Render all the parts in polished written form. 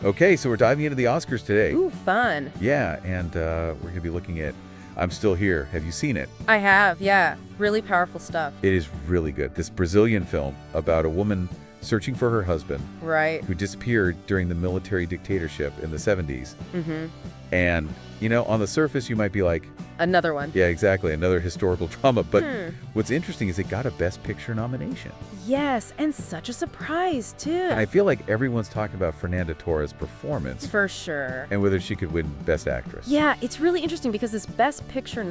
Okay, so we're diving into the Oscars today. Ooh, fun. Yeah, and we're going to be looking at I'm Still Here. Have you seen it? I have, yeah. Really powerful stuff. It is really good. This Brazilian film about a woman searching for her husband Right. who disappeared during the military dictatorship in the 70s. Mm-hmm. And, on the surface, you might be like, Another one. yeah, exactly, another historical drama. But what's interesting is it got a Best Picture nomination. Yes, and such a surprise, too. And I feel like everyone's talking about Fernanda Torres' performance For sure. and whether she could win Best Actress. Yeah, it's really interesting because this Best Picture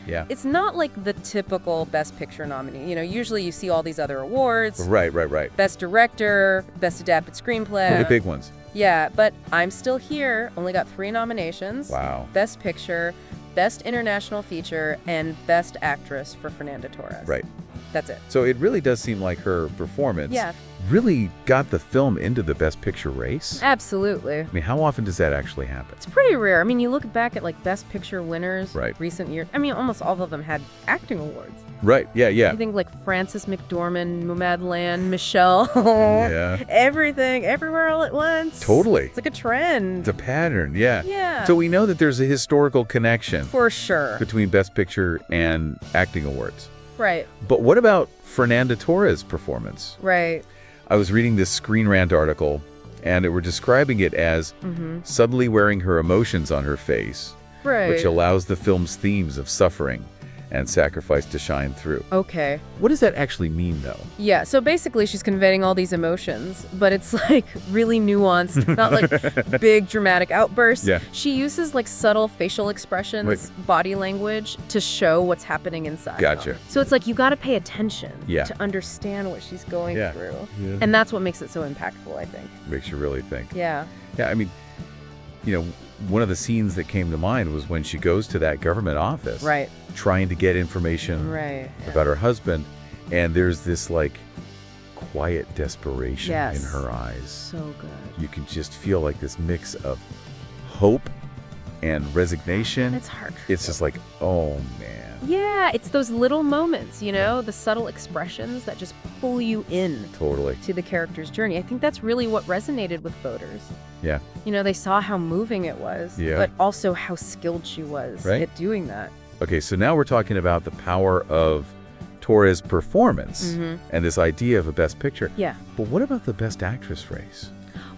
Yeah. it's not like the typical Best Picture nominee. Usually you see all these other awards. Right. Best Director, Best Adapted Screenplay. The big ones. Yeah, but I'm Still Here only got 3 nominations. Wow. Best Picture, Best International Feature, and Best Actress for Fernanda Torres. Right. That's it. So it really does seem like her performance Yeah. really got the film into the Best Picture race. Absolutely. I mean, how often does that actually happen? It's pretty rare. You look back at Best Picture winners recent years. Almost all of them had acting awards. Right, yeah. You think Frances McDormand, Nomadland, Michelle. Yeah. Everything, everywhere all at once. Totally. It's like a trend. It's a pattern, yeah. Yeah. So we know that there's a historical connection For sure. between Best Picture and acting awards. Right, But what about Fernanda Torres' performance? right. I was reading this Screen Rant article, and they were describing it as subtly wearing her emotions on her face, Right. which allows the film's themes of suffering and sacrifice to shine through. Okay. What does that actually mean, though? Yeah, so basically she's conveying all these emotions, but it's really nuanced, not big dramatic outbursts. Yeah. She uses subtle facial expressions, body language to show what's happening inside. Gotcha. So it's you got to pay attention Yeah. to understand what she's going Yeah. through. Yeah. And that's what makes it so impactful, I think. Makes you really think. Yeah. Yeah, one of the scenes that came to mind was when she goes to that government office. Right. Trying to get information Right. about her husband, and there's this quiet desperation Yes. in her eyes. So good. You can just feel this mix of hope and resignation. It's hard. It's just oh man. Yeah, it's those little moments, the subtle expressions that just pull you in Totally. to the character's journey. I think that's really what resonated with voters. Yeah. They saw how moving it was, Yeah. but also how skilled she was Right. at doing that. Okay, so now we're talking about the power of Torres' performance and this idea of a Best Picture. Yeah. But what about the Best Actress race?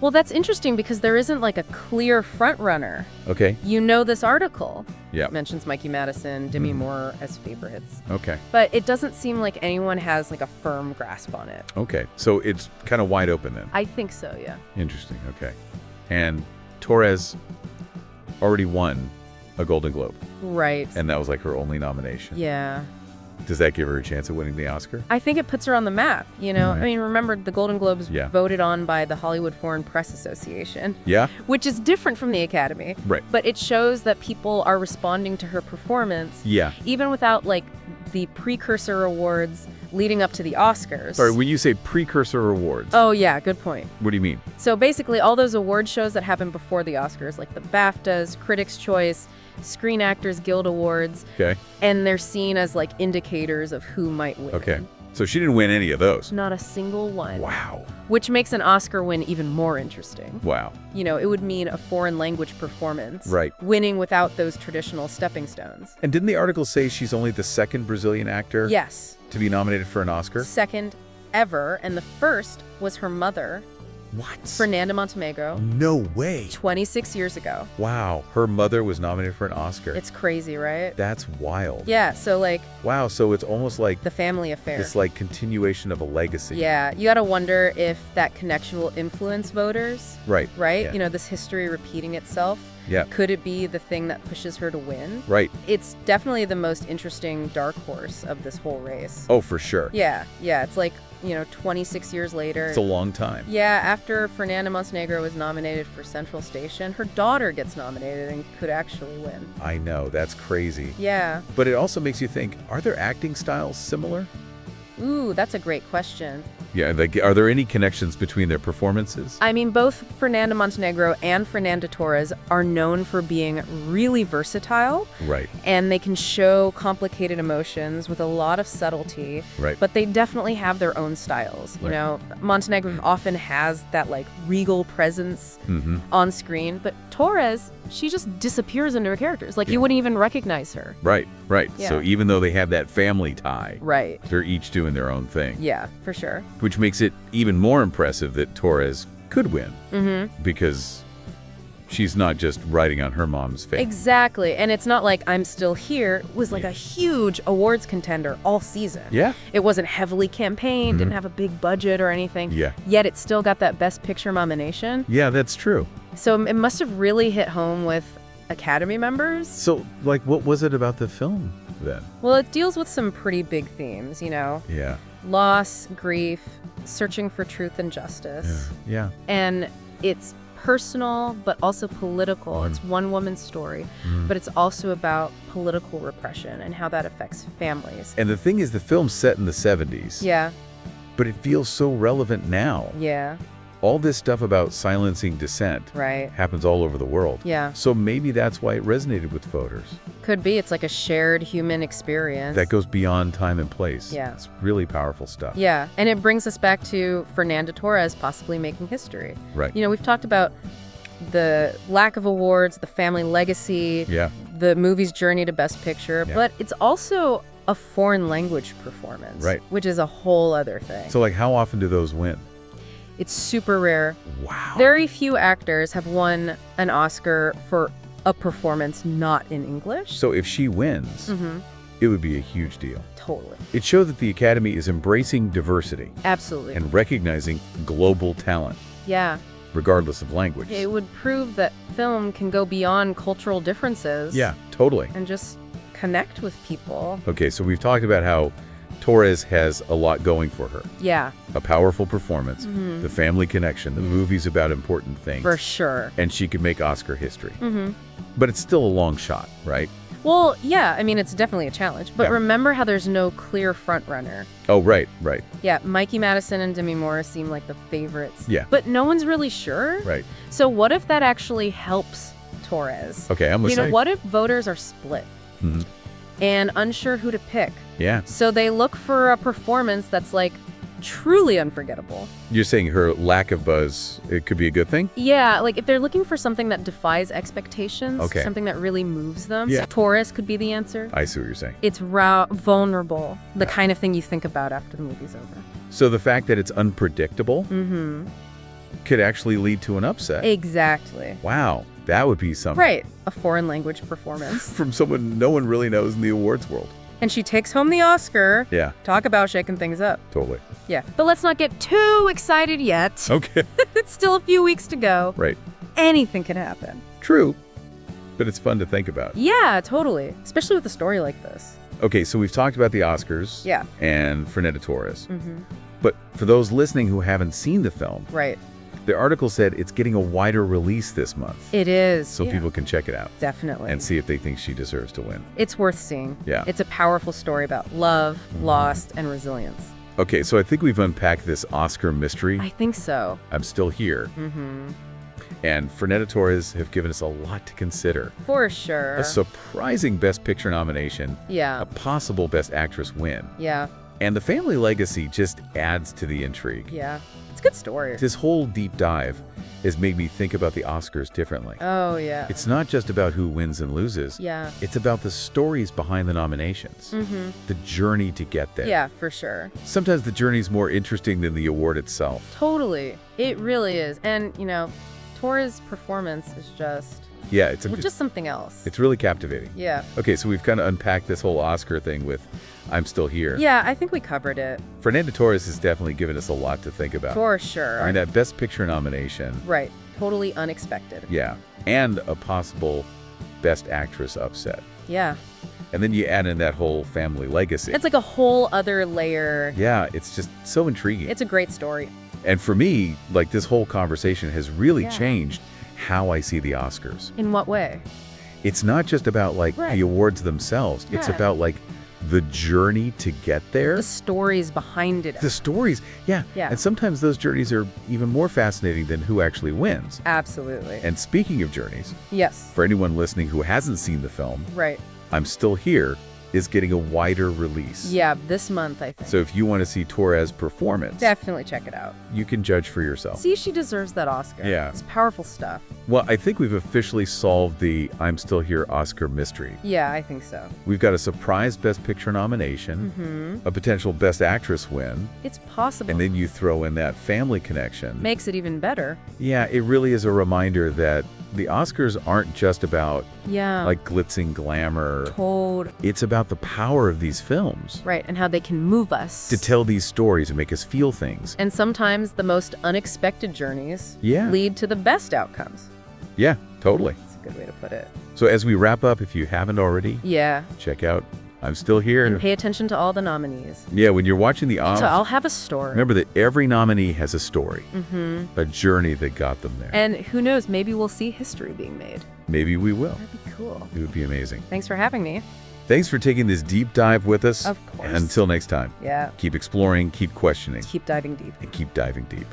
Well, that's interesting because there isn't a clear front runner. Okay. This article Yeah. mentions Mikey Madison, Demi Moore as favorites, Okay. but it doesn't seem like anyone has a firm grasp on it. Okay. So it's kind of wide open then. I think so, yeah. Interesting. Okay. And Torres already won a Golden Globe, Right. and that was her only nomination. Yeah. Does that give her a chance at winning the Oscar? I think it puts her on the map, remember the Golden Globes Yeah. voted on by the Hollywood Foreign Press Association, Yeah. which is different from the Academy. Right. But it shows that people are responding to her performance, Yeah. even without the precursor awards leading up to the Oscars. Sorry, when you say precursor awards, Oh, yeah, good point. what do you mean? So basically all those award shows that happen before the Oscars, like the BAFTAs, Critics' Choice, Screen Actors Guild Awards, Okay. and they're seen as indicators of who might win. Okay. So she didn't win any of those. Not a single one. Wow. Which makes an Oscar win even more interesting. Wow. It would mean a foreign language performance. Right. Winning without those traditional stepping stones. And didn't the article say she's only the second Brazilian actor Yes. to be nominated for an Oscar? Second ever, and the first was her mother, What? Fernanda Montenegro, No way. 26 years ago. Wow. Her mother was nominated for an Oscar. It's crazy, right? That's wild. Yeah, so Wow. So it's almost like the family affair. this continuation of a legacy. Yeah, you gotta wonder if that connection will influence voters, Right. right? Yeah. This history repeating itself. Yeah. Could it be the thing that pushes her to win? Right. It's definitely the most interesting dark horse of this whole race. Oh, for sure. Yeah, it's 26 years later. It's a long time. Yeah, after Fernanda Montenegro was nominated for Central Station, her daughter gets nominated and could actually win. I know. That's crazy. Yeah. But it also makes you think, are their acting styles similar? Ooh, that's a great question. Yeah, like, are there any connections between their performances? I mean, both Fernanda Montenegro and Fernanda Torres are known for being really versatile. Right. And they can show complicated emotions with a lot of subtlety. Right. But they definitely have their own styles. You know, Montenegro often has that like regal presence on screen, but Torres, she just disappears into her characters. Like you wouldn't even recognize her. Right. Yeah. So even though they have that family tie, Right. they're each doing their own thing. Yeah, for sure. Which makes it even more impressive that Torres could win. Because she's not just riding on her mom's fame. Exactly. And it's not like I'm Still Here was like a huge awards contender all season. Yeah. It wasn't heavily campaigned, didn't have a big budget or anything. Yeah. Yet it still got that Best Picture nomination. Yeah, that's true. So it must have really hit home with Academy members. So, like, what was it about the film then? Well, it deals with some pretty big themes, you know. Yeah. Loss, grief, searching for truth and justice. Yeah. And it's personal, but also political. It's one woman's story, but it's also about political repression and how that affects families. And the thing is, the film's set in the 70s. Yeah. But it feels so relevant now. Yeah. All this stuff about silencing dissent Right. happens all over the world. Yeah. So maybe that's why it resonated with voters. Could be. It's like a shared human experience. That goes beyond time and place. Yeah. It's really powerful stuff. Yeah. And it brings us back to Fernanda Torres possibly making history. Right. You know, we've talked about the lack of awards, the family legacy, Yeah. the movie's journey to Best Picture, but it's also a foreign language performance, Right. which is a whole other thing. So, like, how often do those win? It's super rare. Wow. Very few actors have won an Oscar for a performance not in English. So if she wins, it would be a huge deal. Totally. It showed that the Academy is embracing diversity Absolutely. and recognizing global talent, Yeah. regardless of language. It would prove that film can go beyond cultural differences. Yeah, totally. And just connect with people. Okay, so we've talked about how Torres has a lot going for her. Yeah, A powerful performance, the family connection, the movie's about important things. for sure. And she could make Oscar history. But it's still a long shot, right? Well, yeah, I mean, it's definitely a challenge. But Yeah. remember how there's no clear front runner. Oh, right. Yeah, Mikey Madison and Demi Moore seem like the favorites. Yeah. But no one's really sure. Right. So what if that actually helps Torres? Okay, I'm You listening. know, what if voters are split and unsure who to pick? Yeah. So they look for a performance that's like truly unforgettable. You're saying her lack of buzz, it could be a good thing? Yeah, like if they're looking for something that defies expectations, Okay. something that really moves them, Yeah. Torres could be the answer. I see what you're saying. It's vulnerable, the kind of thing you think about after the movie's over. So the fact that it's unpredictable could actually lead to an upset. Exactly. Wow, that would be something. Right, a foreign language performance. From someone no one really knows in the awards world. And she takes home the Oscar. Yeah, Talk about shaking things up. totally. Yeah. But let's not get too excited yet. Okay. It's still a few weeks to go. Right. Anything can happen. True. But it's fun to think about. Yeah, totally. Especially with a story like this. Okay, so we've talked about the Oscars. Yeah. And Fernanda Torres. But for those listening who haven't seen the film, Right. the article said it's getting a wider release this month. It is. So Yeah. people can check it out Definitely. and see if they think she deserves to win. It's worth seeing. Yeah. It's a powerful story about love, loss, and resilience. Okay, so I think we've unpacked this Oscar mystery. I think so. I'm Still Here. And Fernanda Torres have given us a lot to consider. For sure. A surprising Best Picture nomination, Yeah. a possible Best Actress win. Yeah. And the family legacy just adds to the intrigue. Yeah. It's a good story. This whole deep dive has made me think about the Oscars differently. Oh, yeah. It's not just about who wins and loses. Yeah. It's about the stories behind the nominations, the journey to get there. Yeah, for sure. Sometimes the journey's more interesting than the award itself. Totally. It really is. And, you know, Torres' performance is just Yeah, just something else. it's really captivating. Yeah. Okay, so we've kind of unpacked this whole Oscar thing with I'm Still Here. Yeah, I think we covered it. Fernanda Torres has definitely given us a lot to think about. For sure. I mean, that Best Picture nomination. Right. Totally unexpected. Yeah. And a possible Best Actress upset. Yeah. And then you add in that whole family legacy. It's like a whole other layer. Yeah, it's just so intriguing. It's a great story. And for me, like, this whole conversation has really Yeah. changed how I see the Oscars. In what way? It's not just about, like, Right. the awards themselves. It's Yeah. about, like, the journey to get there. The stories behind it. The stories, yeah. Yeah. And sometimes those journeys are even more fascinating than who actually wins. Absolutely. And speaking of journeys, Yes. for anyone listening who hasn't seen the film, Right. I'm Still Here is getting a wider release. Yeah, this month, I think. So if you want to see Torres' performance, Definitely check it out. you can judge for yourself. See, she deserves that Oscar. Yeah. It's powerful stuff. Well, I think we've officially solved the I'm Still Here Oscar mystery. Yeah, I think so. We've got a surprise Best Picture nomination, a potential Best Actress win, It's possible. and then you throw in that family connection. Makes it even better. Yeah, it really is a reminder that the Oscars aren't just about Yeah. like glitz and glamour. Told. It's about the power of these films Right, and how they can move us. to tell these stories and make us feel things. And sometimes the most unexpected journeys Yeah. lead to the best outcomes. Yeah, totally. That's a good way to put it. So as we wrap up, if you haven't already, Yeah. check out I'm Still Here. And pay attention to all the nominees. Yeah, when you're watching the So Oscars, I'll have a story. remember that every nominee has a story, a journey that got them there. And who knows, maybe we'll see history being made. Maybe we will. That'd be cool. It would be amazing. Thanks for having me. Thanks for taking this deep dive with us. Of course. Until next time, Yeah. keep exploring, keep questioning, Keep diving deep. and keep diving deep.